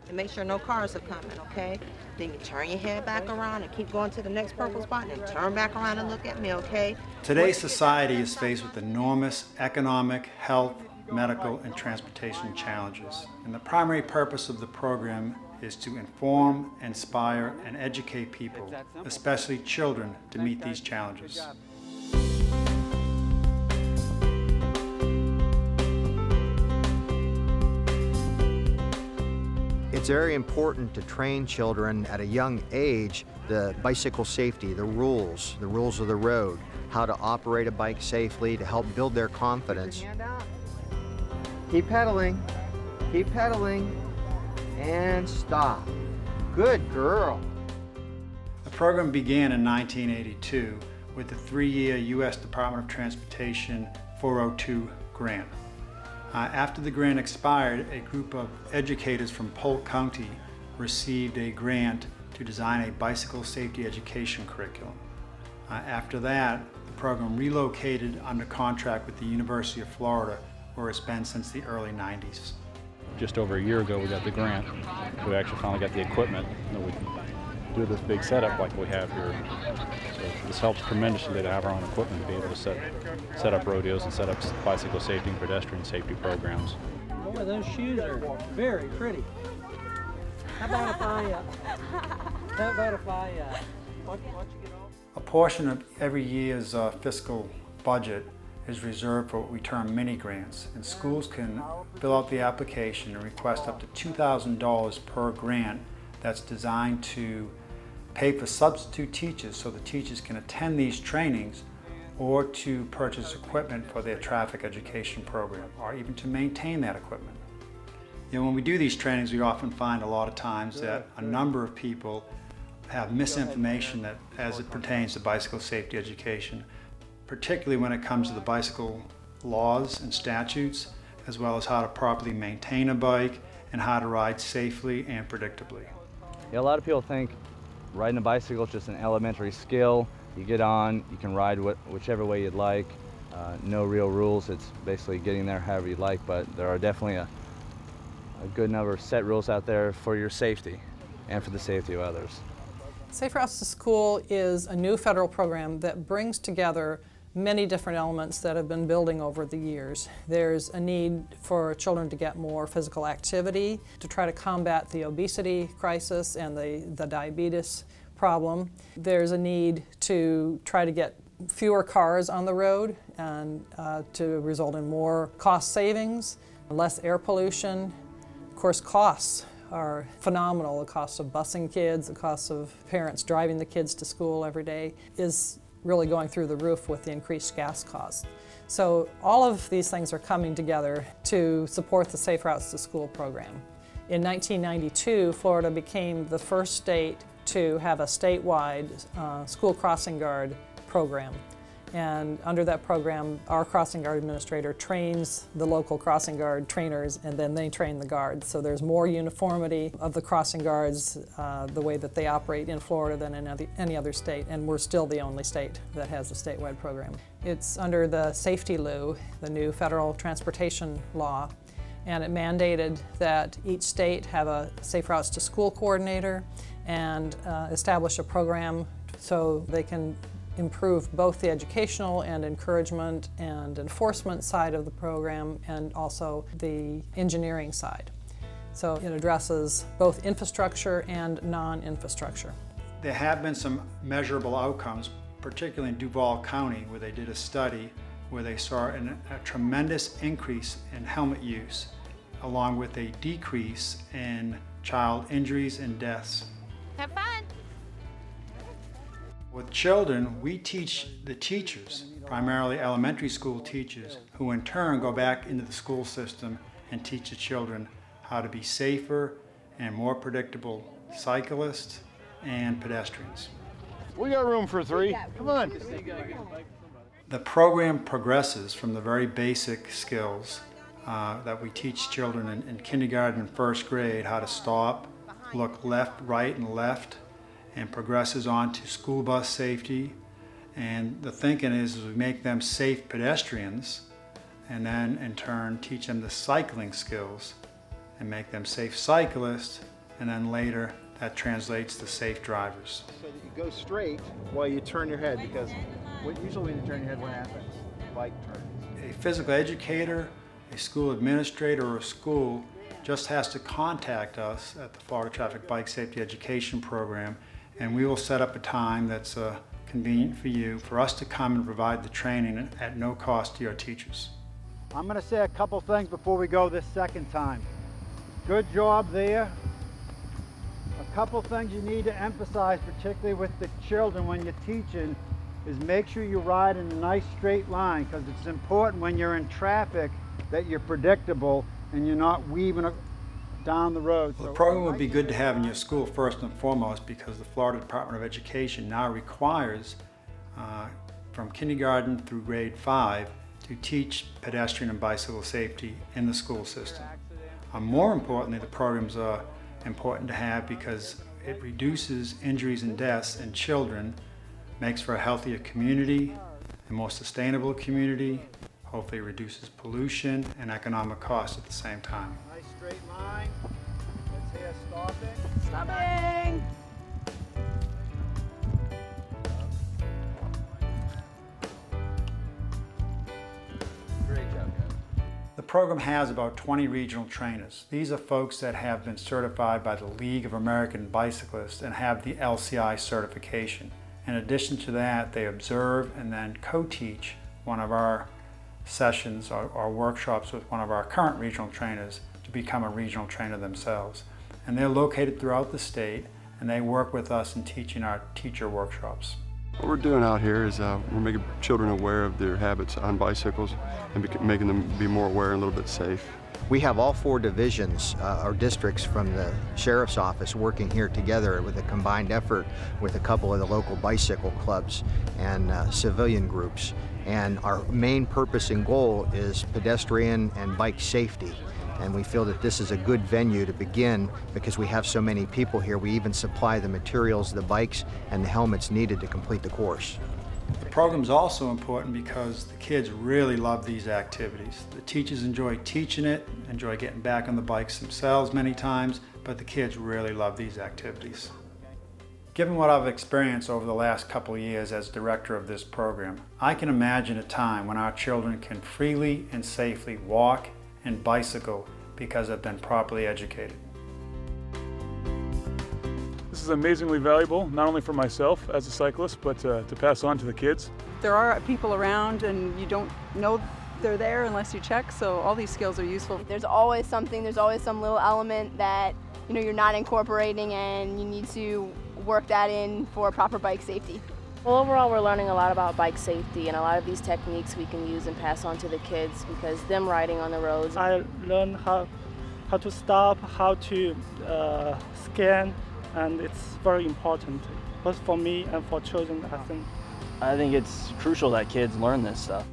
and make sure no cars are coming, okay? Then you turn your head back around and keep going to the next purple spot and then turn back around and look at me, okay? Today's society is faced with enormous economic, health, medical, and transportation challenges. And the primary purpose of the program is to inform, inspire, and educate people, especially children, to meet these challenges. It's very important to train children at a young age the bicycle safety, the rules of the road, how to operate a bike safely to help build their confidence. Keep pedaling, and stop. Good girl. The program began in 1982 with the 3-year U.S. Department of Transportation 402 grant. After the grant expired, a group of educators from Polk County received a grant to design a bicycle safety education curriculum. After that, the program relocated under contract with the University of Florida, where it's been since the early 90s. Just over a year ago we got the grant. We actually finally got the equipment that we can do this big setup like we have here. So this helps tremendously to have our own equipment to be able to set up rodeos and set up bicycle safety and pedestrian safety programs. Boy, those shoes are very pretty. How about if I watch you get off? A portion of every year's fiscal budget is reserved for what we term mini grants, and schools can fill out the application and request up to $2,000 per grant that's designed to pay for substitute teachers so the teachers can attend these trainings, or to purchase equipment for their traffic education program, or even to maintain that equipment. You know, when we do these trainings, we often find a lot of times that a number of people have misinformation that as it pertains to bicycle safety education, particularly when it comes to the bicycle laws and statutes, as well as how to properly maintain a bike and how to ride safely and predictably. Yeah, a lot of people think riding a bicycle is just an elementary skill. You get on, you can ride whichever way you'd like. No real rules. It's basically getting there however you'd like, but there are definitely a good number of set rules out there for your safety and for the safety of others. Safe Routes to School is a new federal program that brings together many different elements that have been building over the years. There's a need for children to get more physical activity, to try to combat the obesity crisis and the diabetes problem. There's a need to try to get fewer cars on the road and to result in more cost savings, less air pollution. Of course, costs are phenomenal. The cost of busing kids, the cost of parents driving the kids to school every day is really going through the roof with the increased gas costs. So all of these things are coming together to support the Safe Routes to School program. In 1992, Florida became the first state to have a statewide school crossing guard program. And under that program, our crossing guard administrator trains the local crossing guard trainers, and then they train the guards. So there's more uniformity of the crossing guards, the way that they operate in Florida than in any other state, and we're still the only state that has a statewide program. It's under the Safety Law, the new federal transportation law, and it mandated that each state have a Safe Routes to School coordinator and establish a program so they can improve both the educational and encouragement and enforcement side of the program, and also the engineering side. So it addresses both infrastructure and non-infrastructure. There have been some measurable outcomes, particularly in Duval County, where they did a study where they saw a tremendous increase in helmet use, along with a decrease in child injuries and deaths. Have fun! With children, we teach the teachers, primarily elementary school teachers, who in turn go back into the school system and teach the children how to be safer and more predictable cyclists and pedestrians. We got room for 3. Come on. The program progresses from the very basic skills that we teach children in kindergarten and first grade, how to stop, look left, right, and left, and progresses on to school bus safety. And the thinking is we make them safe pedestrians, and then in turn teach them the cycling skills and make them safe cyclists, and then later that translates to safe drivers. So that you go straight while you turn your head, because usually when you turn your head, what happens? The bike turns. A physical educator, a school administrator, or a school just has to contact us at the Florida Traffic Bike Safety Education Program, and we will set up a time that's convenient for you, for us to come and provide the training at no cost to your teachers. I'm going to say a couple things before we go this second time. Good job there. A couple things you need to emphasize, particularly with the children when you're teaching, is make sure you ride in a nice straight line, because it's important when you're in traffic that you're predictable and you're not weaving down the road. Well, the program would be good to have in your school first and foremost, because the Florida Department of Education now requires from kindergarten through grade 5 to teach pedestrian and bicycle safety in the school system. More importantly, the programs are important to have because it reduces injuries and deaths in children, makes for a healthier community, a more sustainable community, hopefully reduces pollution and economic costs at the same time. Nice straight line. Let's hear stopping. Stopping! Great job, guys. The program has about 20 regional trainers. These are folks that have been certified by the League of American Bicyclists and have the LCI certification. In addition to that, they observe and then co-teach one of our sessions or workshops with one of our current regional trainers to become a regional trainer themselves. And they're located throughout the state, and they work with us in teaching our teacher workshops. What we're doing out here is we're making children aware of their habits on bicycles and making them be more aware and a little bit safe. We have all 4 divisions or districts from the Sheriff's Office working here together with a combined effort with a couple of the local bicycle clubs and civilian groups. And our main purpose and goal is pedestrian and bike safety. And we feel that this is a good venue to begin because we have so many people here. We even supply the materials, the bikes, and the helmets needed to complete the course. The program's also important because the kids really love these activities. The teachers enjoy teaching it, enjoy getting back on the bikes themselves many times, but the kids really love these activities. Given what I've experienced over the last couple of years as director of this program, I can imagine a time when our children can freely and safely walk and bicycle because they've been properly educated. This is amazingly valuable, not only for myself as a cyclist, but to pass on to the kids. There are people around and you don't know they're there unless you check, so all these skills are useful. There's always something, there's always some little element that you're not incorporating, and you need to work that in for proper bike safety. Well, overall, we're learning a lot about bike safety, and a lot of these techniques we can use and pass on to the kids because them riding on the roads. I learned how to stop, how to scan, and it's very important, both for me and for children, I think. I think it's crucial that kids learn this stuff.